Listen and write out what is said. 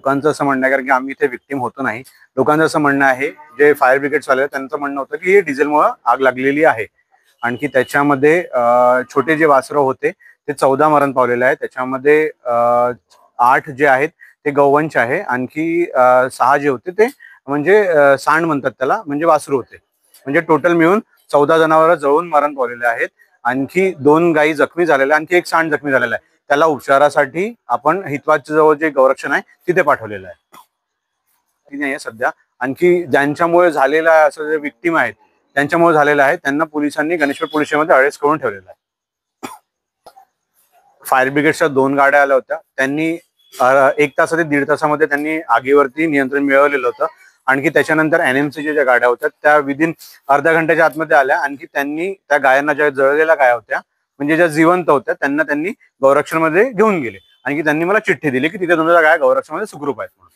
लोकांचं असं म्हणणं आहे, कारण की आम्ही इथे विक्टीम होतो नाही, लोकांचं असं म्हणणं आहे, जे फायर ब्रिगेडवाले त्यांचं म्हणणं होतं की डिझेलमुळे आग लागलेली आहे. आणखी त्याच्यामध्ये छोटे जे वासरं होते ते 14 मरण पावलेले आहेत. त्याच्यामध्ये 8 जे आहेत ते गौवंश आहे, आणखी 6 जे होते ते म्हणजे सांड म्हणतात त्याला, म्हणजे वासरू होते. म्हणजे टोटल मिळून 14 जनावरं जळून मरण पावलेले आहेत. आणखी 2 गायी जखमी झालेल्या, आणखी एक सांड जखमी झालेला आहे. त्याला उपचारासाठी आपण हितवादच्या जवळ जे गौरक्षण आहे तिथे पाठवलेलं आहे सध्या. आणखी ज्यांच्यामुळे झालेला असं जे विक्टीम आहेत त्यांच्यामुळे झालेलं आहे, त्यांना पोलिसांनी गणेशपेठ पोलीस स्टेशनमध्ये अरेस्ट करून ठेवलेलं आहे. फायर ब्रिगेडच्या 2 गाड्या आल्या होत्या. त्यांनी 1 तास ते 1.5 तासामध्ये त्यांनी आगीवरती नियंत्रण मिळवलेलं होतं. आणखी त्याच्यानंतर NMCच्या ज्या गाड्या होत्या त्या विदिन अर्ध्या घंट्याच्या आतमध्ये आल्या. आणखी त्यांनी त्या गायांना, ज्या जळलेल्या गाया होत्या म्हणजे ज्या जिवंत होत्या, त्यांनी गौरक्षणमध्ये घेऊन गेले. आणखी त्यांनी मला चिठ्ठी दिली की तिथे तुमच्या गाया गौरक्षणमध्ये सुखरूप आहेत म्हणून.